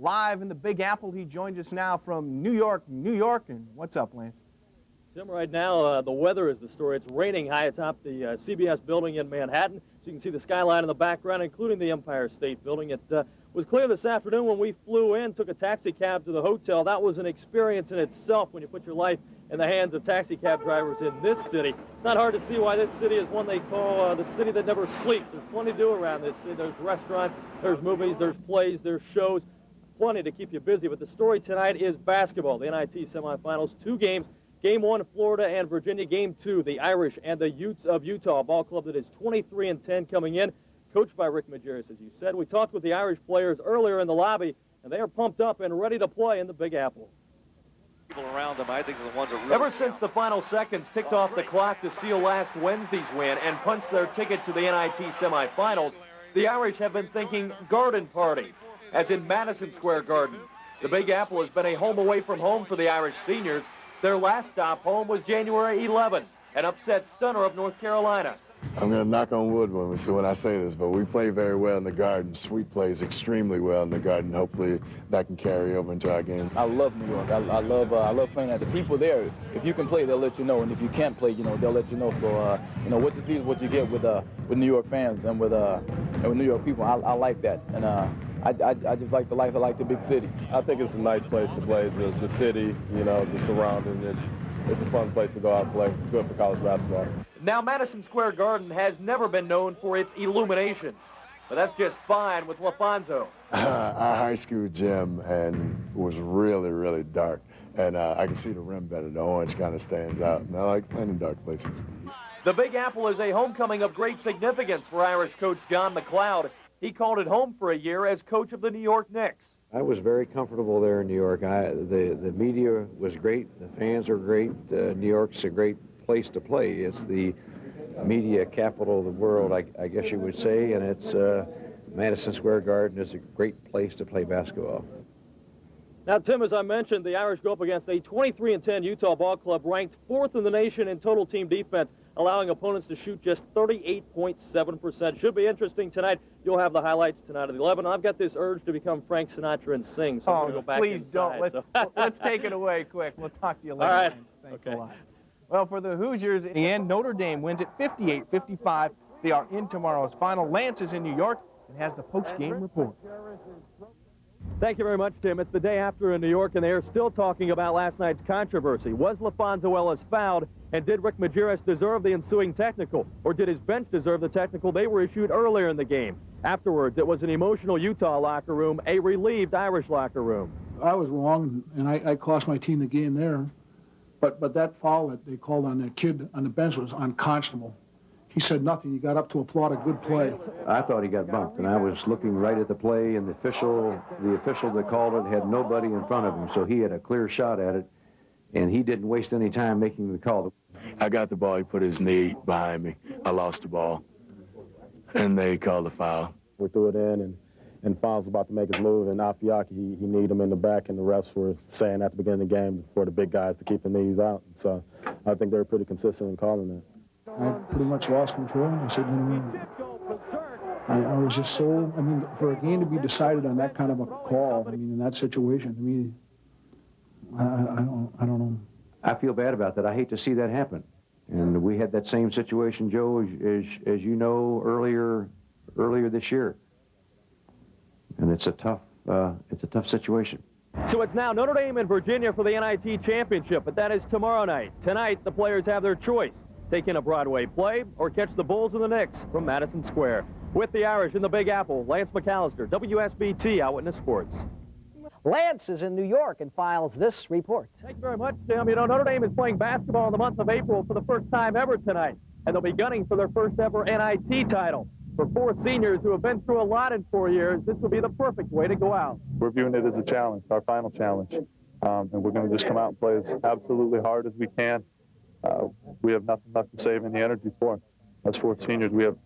live in the Big Apple. He joins us now from New York, New York. And what's up, Lance? Tim, right now, the weather is the story. It's raining high atop the CBS building in Manhattan. So you can see the skyline in the background, including the Empire State Building. It was clear this afternoon when we flew in, took a taxi cab to the hotel. That was an experience in itself when you put your life in the hands of taxi cab drivers in this city. It's not hard to see why this city is one they call the city that never sleeps. There's plenty to do around this city. There's restaurants, there's movies, there's plays, there's shows, plenty to keep you busy. But the story tonight is basketball. The NIT semifinals, 2 games. Game 1, Florida and Virginia. Game 2, the Irish and the Utes of Utah, a ball club that is 23-10 coming in, coached by Rick Majerus, as you said. We talked with the Irish players earlier in the lobby, and they are pumped up and ready to play in the Big Apple. People around them, I think, are the ones that really Ever since the final seconds ticked off the clock to seal last Wednesday's win and punch their ticket to the NIT semifinals, the Irish have been thinking garden party, as in Madison Square Garden. The Big Apple has been a home away from home for the Irish seniors. Their last stop home was January 11, an upset stunner of North Carolina. I'm going to knock on wood when I say this, but we play very well in the Garden. Sweet plays extremely well in the Garden. Hopefully that can carry over into our game. I love New York. I love playing at the people there. If you can play, they'll let you know, and if you can't play, they'll let you know. So what you see is what you get with New York fans and with New York people. I like that, and I just like the life. I like the big city. I think it's a nice place to play. The city, the surrounding. It's a fun place to go out and play. It's good for college basketball. Now, Madison Square Garden has never been known for its illumination, but that's just fine with LaFonso. Our high school gym was really, really dark, and I can see the rim better. The orange kind of stands out, and I like playing in dark places. The Big Apple is a homecoming of great significance for Irish coach John McLeod. He called it home for a year as coach of the New York Knicks. I was very comfortable there in New York. The media was great. The fans are great. New York's a great place to play. It's the media capital of the world, I guess you would say, and it's Madison Square Garden is a great place to play basketball. Now, Tim, as I mentioned, the Irish go up against a 23-10 Utah ball club ranked 4th in the nation in total team defense, allowing opponents to shoot just 38.7%. Should be interesting tonight. You'll have the highlights tonight at 11. I've got this urge to become Frank Sinatra and sing, so I'm going to go back please inside, don't. Let's take it away quick. We'll talk to you later. All right. Thanks Okay. a lot. Well, for the Hoosiers, in the end, Notre Dame wins at 58-55. They are in tomorrow's final. Lance is in New York and has the post-game report. Thank you very much, Tim. It's the day after in New York, and they are still talking about last night's controversy. Was LaFonso Ellis fouled, and did Rick Majerus deserve the ensuing technical, or did his bench deserve the technical they were issued earlier in the game? Afterwards, it was an emotional Utah locker room, a relieved Irish locker room. I was wrong, and I cost my team the game there. But that foul that they called on that kid on the bench was unconscionable. He said nothing. He got up to applaud a good play. I thought he got bumped, and I was looking right at the play, and the official that called it had nobody in front of him, so he had a clear shot at it, and he didn't waste any time making the call. I got the ball. He put his knee behind me. I lost the ball, and they called the foul. We threw it in, and Fonz was about to make his move, and Afiaki, he kneed him in the back, and the refs were saying at the beginning of the game for the big guys to keep the knees out. So I think they were pretty consistent in calling that. I pretty much lost control. I said, I was just so, for a game to be decided on that kind of a call, in that situation, I don't know. I feel bad about that. I hate to see that happen. And we had that same situation, Joe, as you know, earlier this year. And it's a tough situation. So it's now Notre Dame and Virginia for the NIT championship, but that is tomorrow night. Tonight, the players have their choice. Take in a Broadway play or catch the Bulls and the Knicks from Madison Square. With the Irish in the Big Apple, Lance McAllister, WSBT Eyewitness Sports. Lance is in New York and files this report. Thank you very much, Tim. Notre Dame is playing basketball in the month of April for the first time ever tonight, and they'll be gunning for their first ever NIT title. For 4 seniors who have been through a lot in 4 years, this will be the perfect way to go out. We're viewing it as a challenge, our final challenge, and we're going to just come out and play as absolutely hard as we can. We have nothing left to save any energy for. As 4 seniors, we have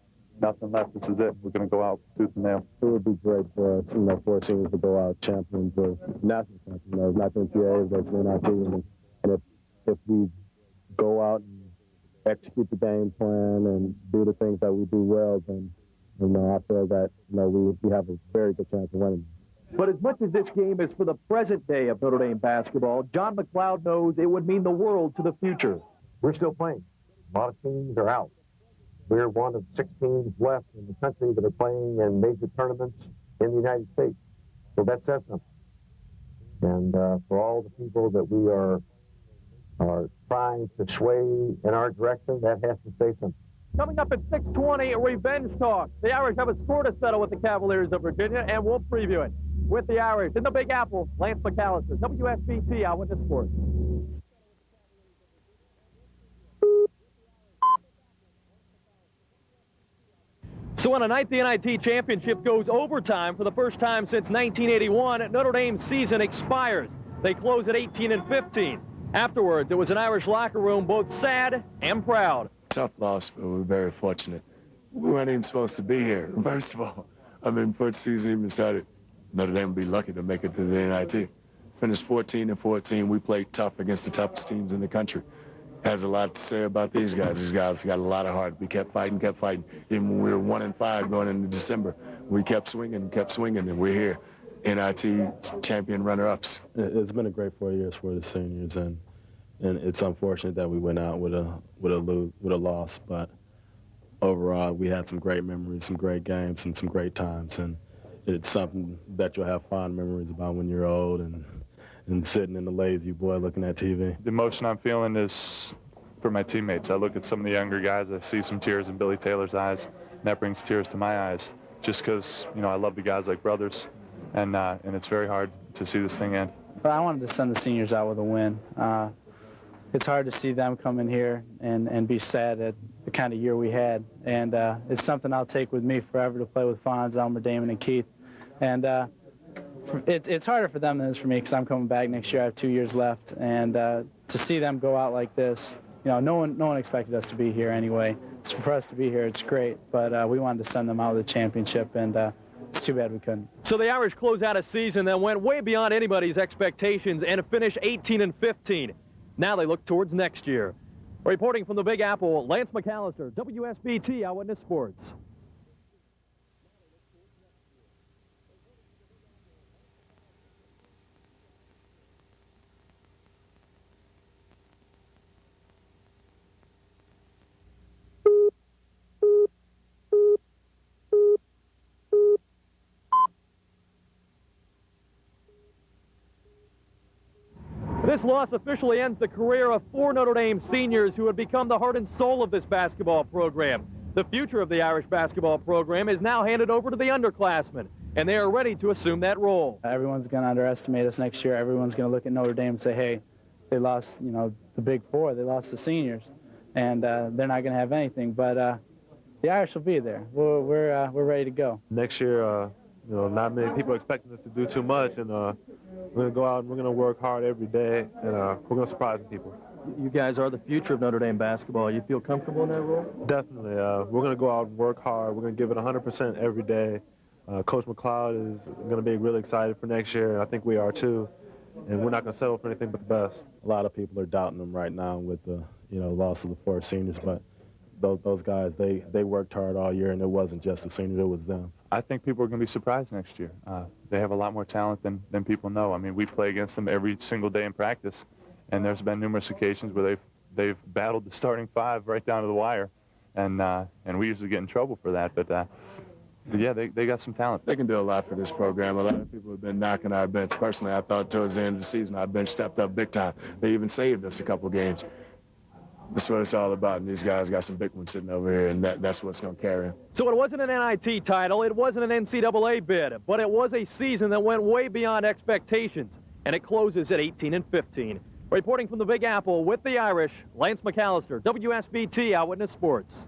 nothing left. This is it. We're going to go out tooth and nail. It would be great for us, 4 seniors to go out champions of national champions, not the NCAA, but the NIT. And if we go out and execute the game plan and do the things that we do well, then I feel that we have a very good chance of winning. But as much as this game is for the present day of Notre Dame basketball, John McLeod knows it would mean the world to the future. We're still playing. A lot of teams are out. We're one of 6 teams left in the country that are playing in major tournaments in the United States. So that says something. And for all the people that we are trying to sway in our direction, that has to say something. Coming up at 6:20, revenge talk. The Irish have a score to settle with the Cavaliers of Virginia, and we'll preview it. With the Irish in the Big Apple, Lance McAllister, WSBT Eyewitness Sports. So on a night the NIT championship goes overtime for the first time since 1981, Notre Dame's season expires. They close at 18-15. Afterwards, it was an Irish locker room both sad and proud. Tough loss, but we're very fortunate. We weren't even supposed to be here, first of all. I mean, before the season even started, Notre Dame would be lucky to make it to the NIT. Finished 14-14. We played tough against the toughest teams in the country. Has a lot to say about these guys. These guys got a lot of heart. We kept fighting. Even when we were 1-5 going into December, we kept swinging, and we're here. NIT champion runner-ups. It's been a great 4 years for the seniors, and it's unfortunate that we went out with a loss. But overall, we had some great memories, some great games, and some great times. And it's something that you'll have fond memories about when you're old and sitting in the lazy boy looking at TV. The emotion I'm feeling is for my teammates. I look at some of the younger guys, I see some tears in Billy Taylor's eyes, and that brings tears to my eyes, just because, you know, I love the guys like brothers, and it's very hard to see this thing end. But I wanted to send the seniors out with a win. It's hard to see them come in here and be sad at the kind of year we had, and it's something I'll take with me forever to play with Fonz, Elmer, Damon, and Keith. And it's harder for them than it is for me because I'm coming back next year. I have 2 years left, and to see them go out like this, you know, no one expected us to be here anyway. So for us to be here, it's great, but we wanted to send them out with a championship, and it's too bad we couldn't. So the Irish close out a season that went way beyond anybody's expectations and finish 18-15. Now they look towards next year. Reporting from the Big Apple, Lance McAllister, WSBT Eyewitness Sports. This loss officially ends the career of 4 Notre Dame seniors who had become the heart and soul of this basketball program. The future of the Irish basketball program is now handed over to the underclassmen, and they are ready to assume that role. Everyone's going to underestimate us next year. Everyone's going to look at Notre Dame and say, hey, they lost, you know, the Big Four. They lost the seniors, and they're not going to have anything. But the Irish will be there. We're ready to go. Next year, you know, not many people are expecting us to do too much, and we're going to go out and we're going to work hard every day, and we're going to surprise people. You guys are the future of Notre Dame basketball. You feel comfortable in that role? Definitely. We're going to go out and work hard. We're going to give it 100% every day. Coach McLeod is going to be really excited for next year, and I think we are too. And we're not going to settle for anything but the best. A lot of people are doubting them right now with the, you know, loss of the 4 seniors, but those guys, they worked hard all year, and it wasn't just the seniors, it was them. I think people are going to be surprised next year. They have a lot more talent than people know. I mean, we play against them every single day in practice, and there's been numerous occasions where they've battled the starting 5 right down to the wire, and we usually get in trouble for that. But yeah, they got some talent. They can do a lot for this program. A lot of people have been knocking our bench. Personally, I thought towards the end of the season, our bench stepped up big time. They even saved us a couple games. That's what it's all about, and these guys got some big ones sitting over here, and that's what's going to carry them. So it wasn't an NIT title, it wasn't an NCAA bid, but it was a season that went way beyond expectations, and it closes at 18-15. Reporting from the Big Apple with the Irish, Lance McAllister, WSBT Eyewitness Sports.